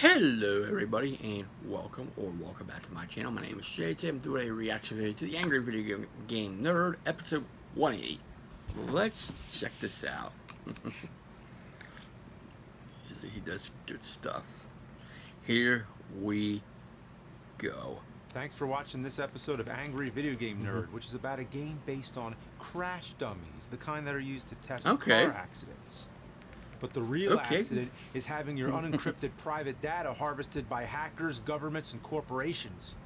Hello everybody and welcome back to my channel. My name is JT. I'm doing a reaction video to the Angry Video Game Nerd episode 180. Let's check this out. He does good stuff. Here we go. Thanks for watching this episode of Angry Video Game Nerd, which is about a game based on crash dummies, the kind that are used to test car accidents. But the real accident is having your unencrypted private data harvested by hackers, governments, and corporations.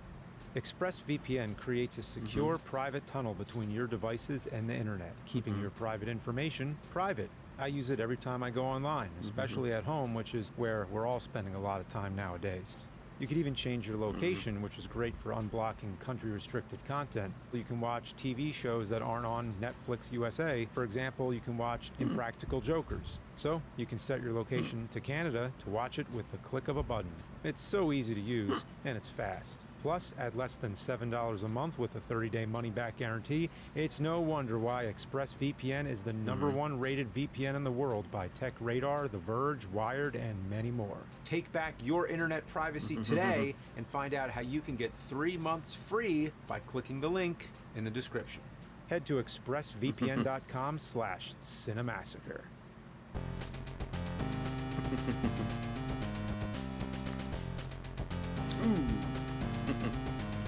ExpressVPN creates a secure private tunnel between your devices and the internet, keeping your private information private. I use it every time I go online, especially at home, which is where we're all spending a lot of time nowadays. You could even change your location, which is great for unblocking country-restricted content. You can watch TV shows that aren't on Netflix USA. For example, you can watch Impractical Jokers. So you can set your location to Canada to watch it with the click of a button. It's so easy to use, and it's fast. Plus, at less than $7 a month with a 30-day money-back guarantee, it's no wonder why ExpressVPN is the #1 rated VPN in the world by TechRadar, The Verge, Wired, and many more. Take back your internet privacy today and find out how you can get 3 months free by clicking the link in the description. Head to expressvpn.com/Cinemassacre.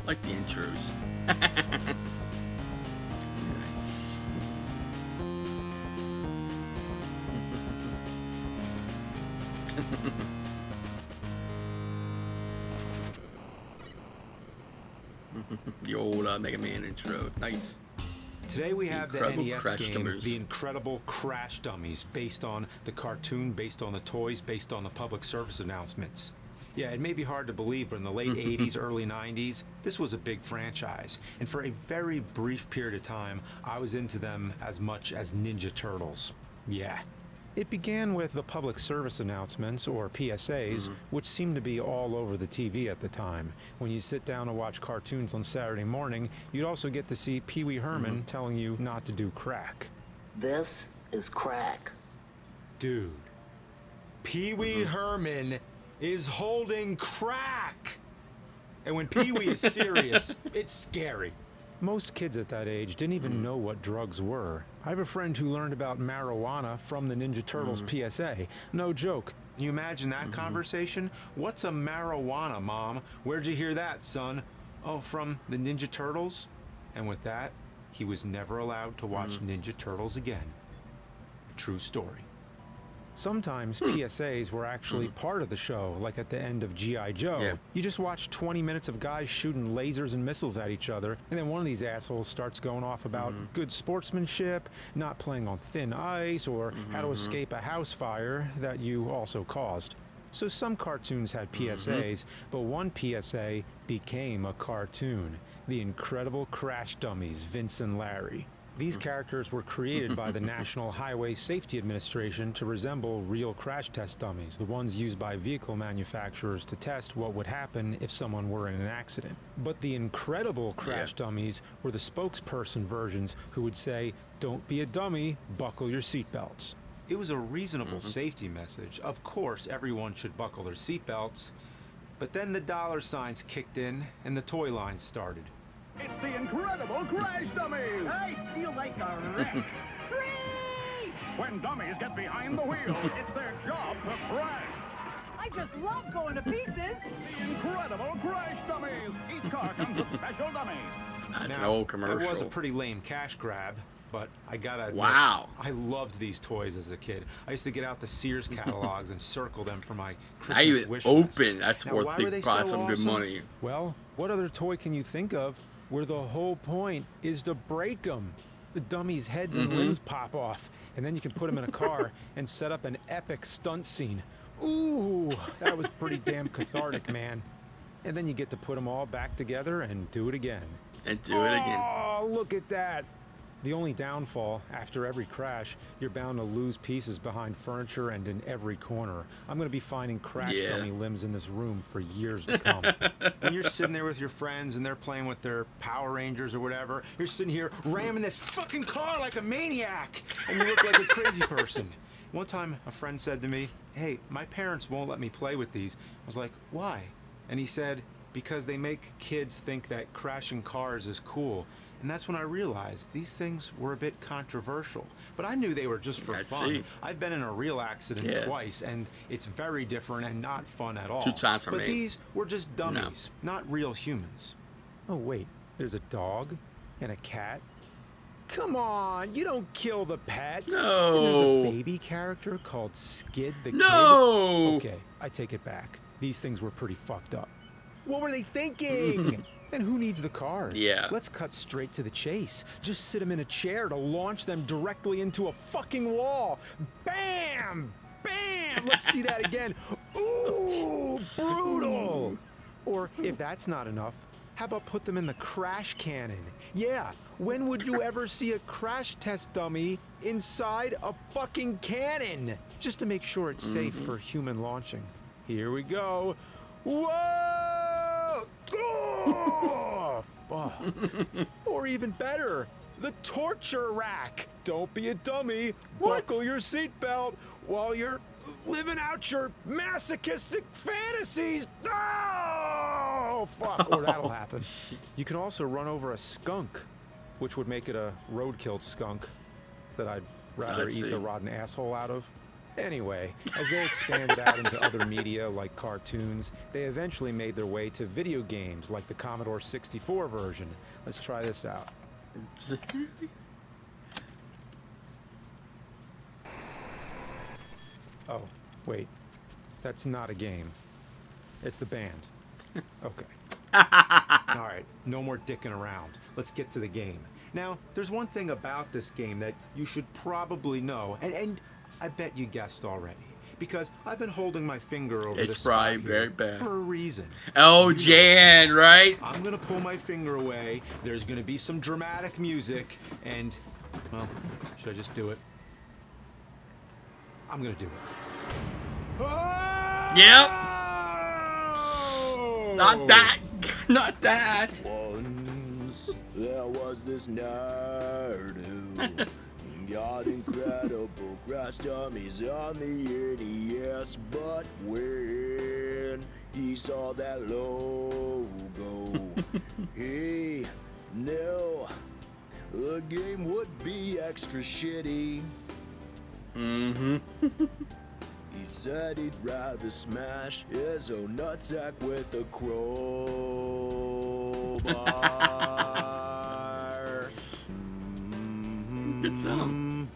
Like the intros. Nice. The old Mega Man intro. Nice. Today we have the NES game, Dummies. The Incredible Crash Dummies, based on the cartoon, based on the toys, based on the public service announcements. Yeah, it may be hard to believe, but in the late 80s, early 90s, this was a big franchise. And for a very brief period of time, I was into them as much as Ninja Turtles. Yeah. It began with the public service announcements, or PSAs, which seemed to be all over the TV at the time. When you sit down and watch cartoons on Saturday morning, you'd also get to see Pee Wee Herman telling you not to do crack. This is crack. Dude, Pee Wee Herman is holding crack! And when Pee Wee is serious, it's scary. Most kids at that age didn't even know what drugs were. I have a friend who learned about marijuana from the Ninja Turtles PSA. No joke. Can you imagine that conversation? What's a marijuana, Mom? Where'd you hear that, son? Oh, from the Ninja Turtles? And with that, he was never allowed to watch Ninja Turtles again. True story. Sometimes PSAs were actually part of the show, like at the end of G.I. Joe. Yeah. You just watch 20 minutes of guys shooting lasers and missiles at each other, and then one of these assholes starts going off about good sportsmanship, not playing on thin ice, or how to escape a house fire that you also caused. So some cartoons had PSAs, but one PSA became a cartoon. The Incredible Crash Dummies, Vince and Larry. These characters were created by the National Highway Safety Administration to resemble real crash test dummies, the ones used by vehicle manufacturers to test what would happen if someone were in an accident. But the Incredible Crash Dummies were the spokesperson versions who would say, "Don't be a dummy, buckle your seatbelts." It was a reasonable safety message. Of course, everyone should buckle their seatbelts. But then the dollar signs kicked in and the toy line started. It's the Incredible Crash Dummies! I feel like a wreck. Free! When dummies get behind the wheel, it's their job to crash. I just love going to pieces. The Incredible Crash Dummies! Each car comes with special dummies. That's an Now, old commercial. It was a pretty lame cash grab, but I gotta admit, Wow. I loved these toys as a kid. I used to get out the Sears catalogs and circle them for my I Christmas even wish open. lists. That's Now, worth why were big they price, so some good awesome? money. Well, what other toy can you think of where the whole point is to break them? The dummies' heads and limbs pop off, and then you can put them in a car and set up an epic stunt scene. Ooh, that was pretty damn cathartic, man. And then you get to put them all back together and do it again. And do it again. Oh, look at that. The only downfall, after every crash, you're bound to lose pieces behind furniture and in every corner. I'm going to be finding crash dummy limbs in this room for years to come. When you're sitting there with your friends and they're playing with their Power Rangers or whatever, you're sitting here ramming this fucking car like a maniac, and you look like a crazy person. One time, a friend said to me, "Hey, my parents won't let me play with these." I was like, "Why?" And he said, "Because they make kids think that crashing cars is cool." And that's when I realized these things were a bit controversial. But I knew they were just for fun. I've been in a real accident twice, and it's very different and not fun at all. 2 times for me. But these were just dummies, not real humans. Oh, wait. There's a dog and a cat? Come on, you don't kill the pets. No. And there's a baby character called Skid the Kid. No. Okay, I take it back. These things were pretty fucked up. What were they thinking? And who needs the cars? Yeah. Let's cut straight to the chase. Just sit them in a chair to launch them directly into a fucking wall. Bam! Bam! Let's see that again. Ooh, brutal! Or if that's not enough, how about put them in the crash cannon? Yeah, when would you ever see a crash test dummy inside a fucking cannon? Just to make sure it's safe for human launching. Here we go. Whoa! Oh, fuck. Or even better, the torture rack. Don't be a dummy. What? Buckle your seatbelt while you're living out your masochistic fantasies. Oh, fuck. Or that'll happen. You can also run over a skunk, which would make it a road-killed skunk that I'd rather eat the rotten asshole out of. Anyway, as they expanded out into other media like cartoons, they eventually made their way to video games like the Commodore 64 version. Let's try this out. Oh, wait. That's not a game. It's the band. Okay. All right, no more dicking around. Let's get to the game. Now, there's one thing about this game that you should probably know, and I bet you guessed already, because I've been holding my finger over this spot very bad for a reason. Oh, Jan, right? I'm gonna pull my finger away. There's gonna be some dramatic music, and, well, should I just do it? I'm gonna do it. Yep. Oh! Not that. Not that. Once there was this nerd who got incredible crash dummies on the NES, but when he saw that logo, he knew the game would be extra shitty. He said he'd rather smash his own nutsack with a crowbar. Good song.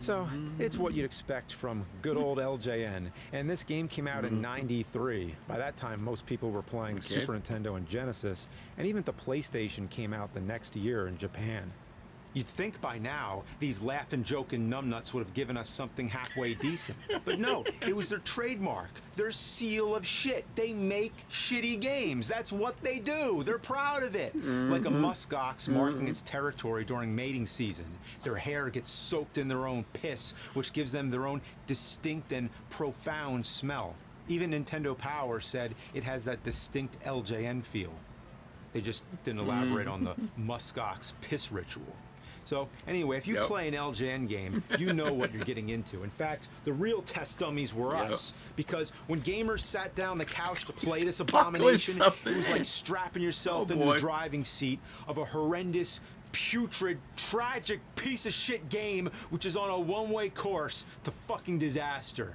So, it's what you'd expect from good old LJN, and this game came out in '93. By that time, most people were playing Super Nintendo and Genesis, and even the PlayStation came out the next year in Japan. You'd think by now, these laughing, joking numbnuts would have given us something halfway decent. But no, it was their trademark, their seal of shit. They make shitty games. That's what they do. They're proud of it. Like a muskox marking its territory during mating season. Their hair gets soaked in their own piss, which gives them their own distinct and profound smell. Even Nintendo Power said it has that distinct LJN feel. They just didn't elaborate on the muskox piss ritual. So, anyway, if you play an LJN game, you know what you're getting into. In fact, the real test dummies were us. Because when gamers sat down the couch to play this abomination, it was like strapping yourself into the driving seat of a horrendous, putrid, tragic piece of shit game which is on a one-way course to fucking disaster.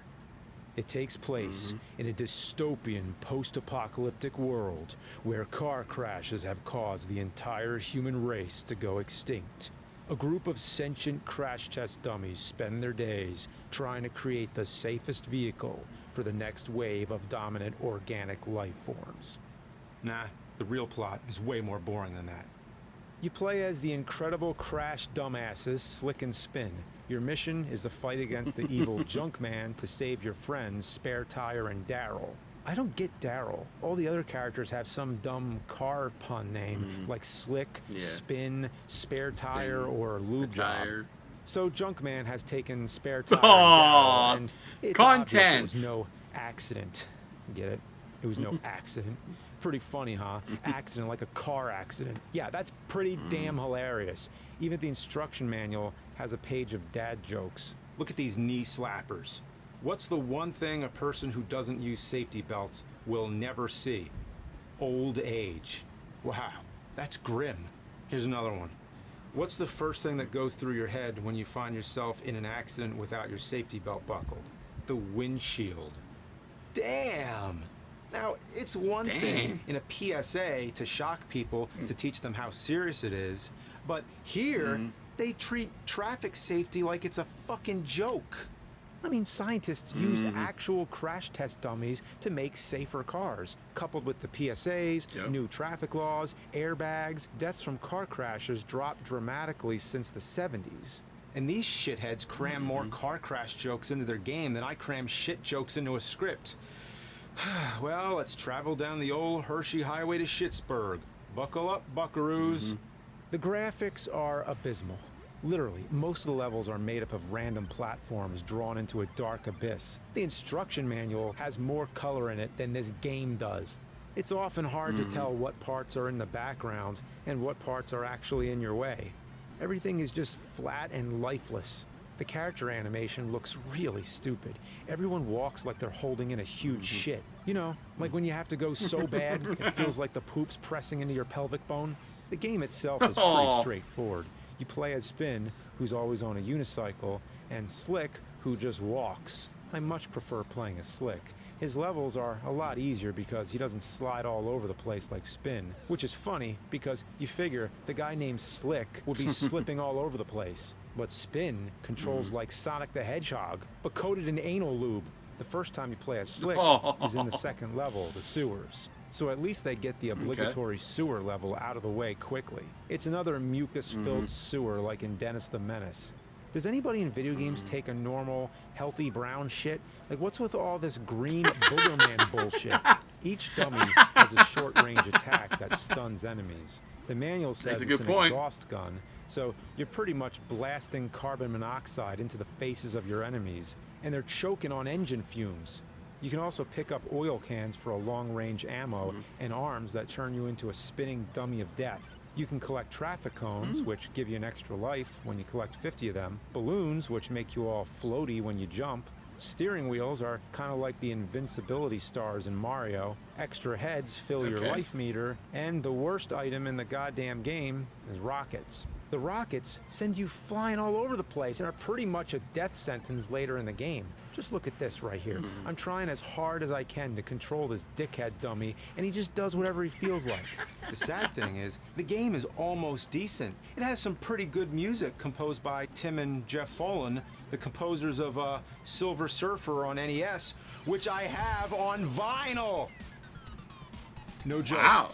It takes place in a dystopian, post-apocalyptic world where car crashes have caused the entire human race to go extinct. A group of sentient crash test dummies spend their days trying to create the safest vehicle for the next wave of dominant organic life forms. Nah, the real plot is way more boring than that. You play as the incredible crash dumbasses Slick and Spin. Your mission is to fight against the evil Junkman to save your friends Spare Tire and Daryl. I don't get Daryl. All the other characters have some dumb car pun name, like Slick, Spin, Spare Tire, or Lube Job. So Junkman has taken Spare Tire and it's obvious it was no accident. Get it? It was no accident. Pretty funny, huh? Accident like a car accident. Yeah, that's pretty damn hilarious. Even the instruction manual has a page of dad jokes. Look at these knee slappers. What's the one thing a person who doesn't use safety belts will never see? Old age. Wow, that's grim. Here's another one. What's the first thing that goes through your head when you find yourself in an accident without your safety belt buckled? The windshield. Damn! Now, it's one thing in a PSA to shock people to teach them how serious it is, but here, they treat traffic safety like it's a fucking joke. I mean, scientists used actual crash test dummies to make safer cars, coupled with the PSAs, new traffic laws, airbags. Deaths from car crashes dropped dramatically since the 70s. And these shitheads cram more car crash jokes into their game than I cram shit jokes into a script. Well, let's travel down the old Hershey Highway to Schittsburg. Buckle up, buckaroos. The graphics are abysmal. Literally, most of the levels are made up of random platforms drawn into a dark abyss. The instruction manual has more color in it than this game does. It's often hard to tell what parts are in the background and what parts are actually in your way. Everything is just flat and lifeless. The character animation looks really stupid. Everyone walks like they're holding in a huge shit. You know, like when you have to go so bad, it feels like the poop's pressing into your pelvic bone. The game itself is pretty straightforward. You play as Spin, who's always on a unicycle, and Slick, who just walks. I much prefer playing as Slick. His levels are a lot easier because he doesn't slide all over the place like Spin, which is funny because you figure the guy named Slick would be slipping all over the place. But Spin controls like Sonic the Hedgehog, but coated in anal lube. The first time you play as Slick is in the second level, the sewers. So at least they get the obligatory sewer level out of the way quickly. It's another mucus-filled sewer like in Dennis the Menace. Does anybody in video games take a normal, healthy brown shit? Like, what's with all this green Boogerman bullshit? Each dummy has a short-range attack that stuns enemies. The manual says it's an exhaust gun, so you're pretty much blasting carbon monoxide into the faces of your enemies, and they're choking on engine fumes. You can also pick up oil cans for a long-range ammo and arms that turn you into a spinning dummy of death. You can collect traffic cones, which give you an extra life when you collect 50 of them, balloons, which make you all floaty when you jump. Steering wheels are kind of like the invincibility stars in Mario. Extra heads fill your life meter, and the worst item in the goddamn game is rockets. The rockets send you flying all over the place and are pretty much a death sentence later in the game. Just look at this right here. I'm trying as hard as I can to control this dickhead dummy, and he just does whatever he feels like. The sad thing is, the game is almost decent. It has some pretty good music composed by Tim and Jeff Fallen, the composers of Silver Surfer on NES, which I have on vinyl. No joke. Wow.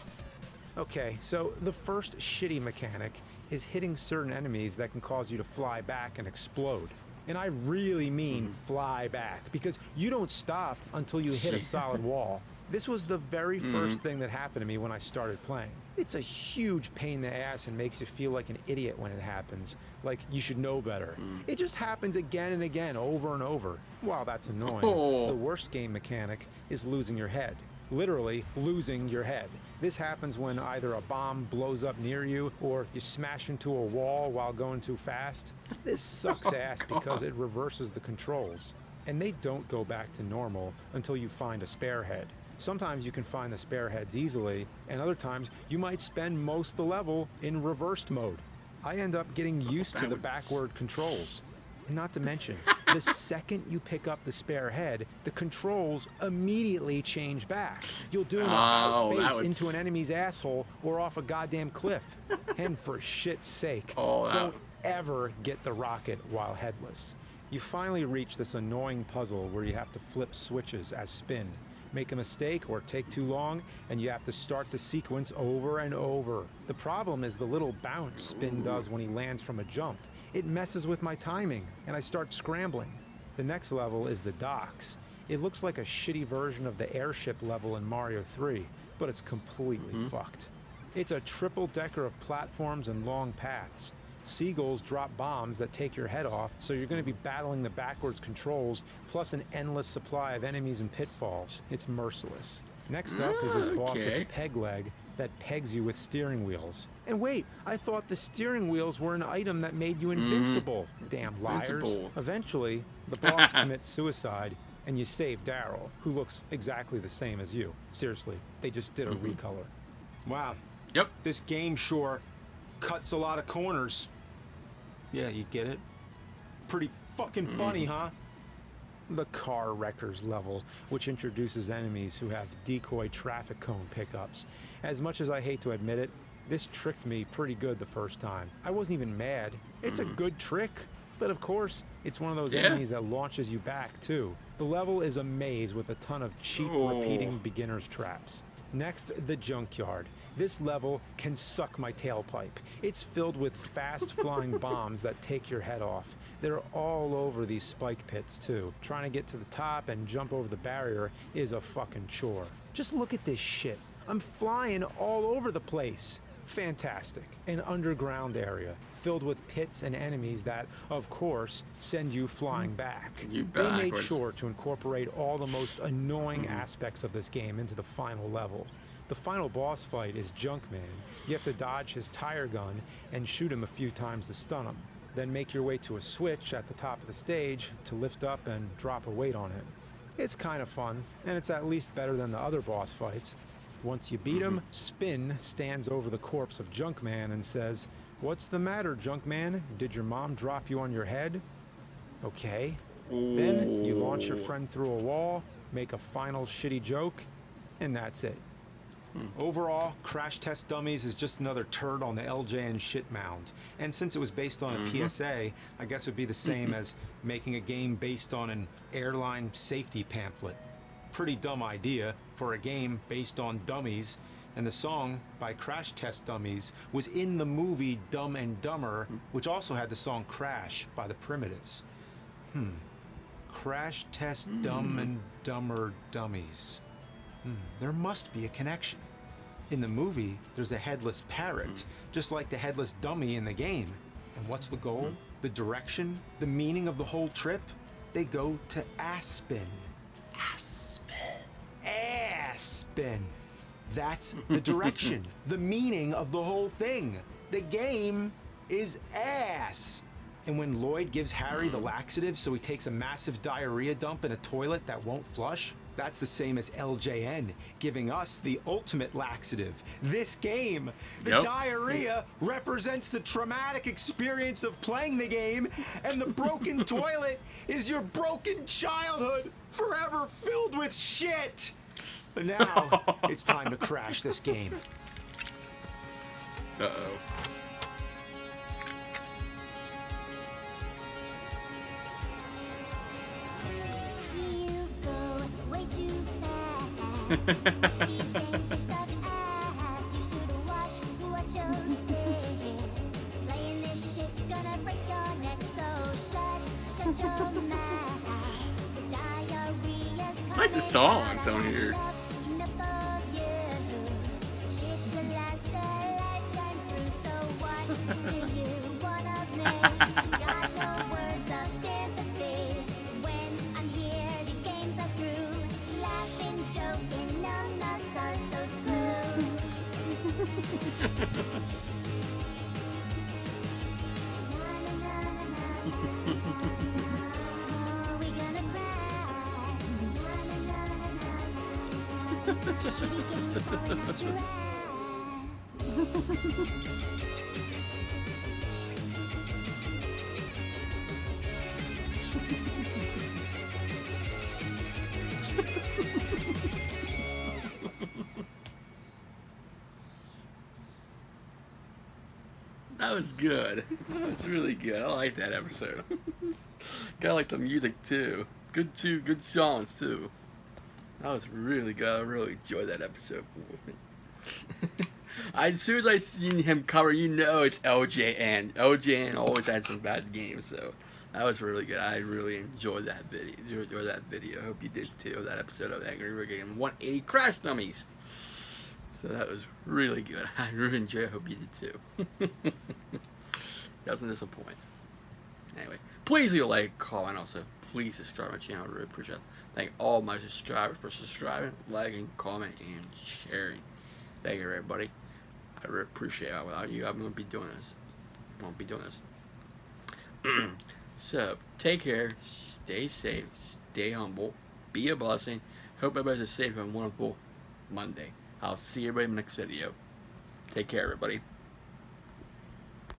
Okay, so the first shitty mechanic is hitting certain enemies that can cause you to fly back and explode. And I really mean fly back, because you don't stop until you hit a solid wall. This was the very first thing that happened to me when I started playing. It's a huge pain in the ass and makes you feel like an idiot when it happens, like you should know better. It just happens again and again, over and over. While that's annoying, the worst game mechanic is losing your head. Literally losing your head. This happens when either a bomb blows up near you or you smash into a wall while going too fast. This sucks ass because it reverses the controls. And they don't go back to normal until you find a spare head. Sometimes you can find the spare heads easily, and other times you might spend most of the level in reversed mode. I end up getting used to the backward controls. Not to mention, the second you pick up the spare head, the controls immediately change back. You'll do an out-face into an enemy's asshole or off a goddamn cliff. And for shit's sake, don't ever get the rocket while headless. You finally reach this annoying puzzle where you have to flip switches as Spin. Make a mistake or take too long, and you have to start the sequence over and over. The problem is the little bounce Spin does when he lands from a jump. It messes with my timing, and I start scrambling. The next level is the docks. It looks like a shitty version of the airship level in Mario 3, but it's completely fucked. It's a triple-decker of platforms and long paths. Seagulls drop bombs that take your head off, so you're going to be battling the backwards controls, plus an endless supply of enemies and pitfalls. It's merciless. Next up is this boss with a peg leg that pegs you with steering wheels. And wait, I thought the steering wheels were an item that made you invincible. Damn liars. Invincible. Eventually, the boss commits suicide, and you save Daryl, who looks exactly the same as you. Seriously, they just did a recolor. Wow. Yep. This game sure cuts a lot of corners. Yeah, you get it? Pretty fucking funny, huh? The Car Wreckers level, which introduces enemies who have decoy traffic cone pickups. As much as I hate to admit it, this tricked me pretty good the first time. I wasn't even mad. It's a good trick. But of course, it's one of those enemies that launches you back, too. The level is a maze with a ton of cheap, repeating beginner's traps. Next, the Junkyard. This level can suck my tailpipe. It's filled with fast-flying bombs that take your head off. They're all over these spike pits, too. Trying to get to the top and jump over the barrier is a fucking chore. Just look at this shit. I'm flying all over the place. Fantastic. An underground area filled with pits and enemies that, of course, send you flying back. They made sure to incorporate all the most annoying aspects of this game into the final level. The final boss fight is Junkman. You have to dodge his tire gun and shoot him a few times to stun him. Then make your way to a switch at the top of the stage to lift up and drop a weight on it. It's kind of fun, and it's at least better than the other boss fights. Once you beat him, Spin stands over the corpse of Junkman and says, "What's the matter, Junkman? Did your mom drop you on your head?" Okay. Then you launch your friend through a wall, make a final shitty joke, and that's it. Overall, Crash Test Dummies is just another turd on the LJN shit mound. And since it was based on a PSA, I guess it would be the same as making a game based on an airline safety pamphlet. Pretty dumb idea for a game based on dummies, and the song by Crash Test Dummies was in the movie Dumb and Dumber, which also had the song Crash by the Primitives. Crash Test Dumb and Dumber Dummies. There must be a connection. In the movie, there's a headless parrot, just like the headless dummy in the game. And what's the goal? The direction? The meaning of the whole trip? They go to Aspen. Aspen. That's the direction, the meaning of the whole thing. The game is ass. And when Lloyd gives Harry the laxative so he takes a massive diarrhea dump in a toilet that won't flush, that's the same as LJN giving us the ultimate laxative. This game, the diarrhea represents the traumatic experience of playing the game, and the broken toilet is your broken childhood, forever filled with shit. But now, it's time to crash this game. Uh-oh. You go way too fast. These games, they suck ass. You should watch your step. Playing this shit's gonna break your neck, so shut your mouth. The diarrhea's coming. I like the songs on here. Do you want of me? Got no words of sympathy. When I'm here, these games are through. Laughing, joking, no nuts are so screwed. Na, na, na, na, na, na. We gonna crash. Na, na, na, na, na, na. Shitty games falling out your ass. That was good. That was really good. I like that episode. Kinda like the music too. Good songs too. That was really good. I really enjoyed that episode. As soon as I seen him cover, you know it's LJN. LJN always had some bad games, so that was really good. I really enjoyed that video. I hope you did too. That episode of Angry Video Game 180 Crash Dummies. So that was really good. I really enjoyed it. I hope you did too. Doesn't disappoint. Anyway, please leave a like, comment, also please subscribe to my channel. I really appreciate it. Thank all my subscribers for subscribing, liking, commenting, and sharing. Thank you, everybody. I really appreciate it. Without you, I won't be doing this. So, take care. Stay safe. Stay humble. Be a blessing. Hope everybody's a safe and wonderful Monday. I'll see everybody in the next video. Take care, everybody.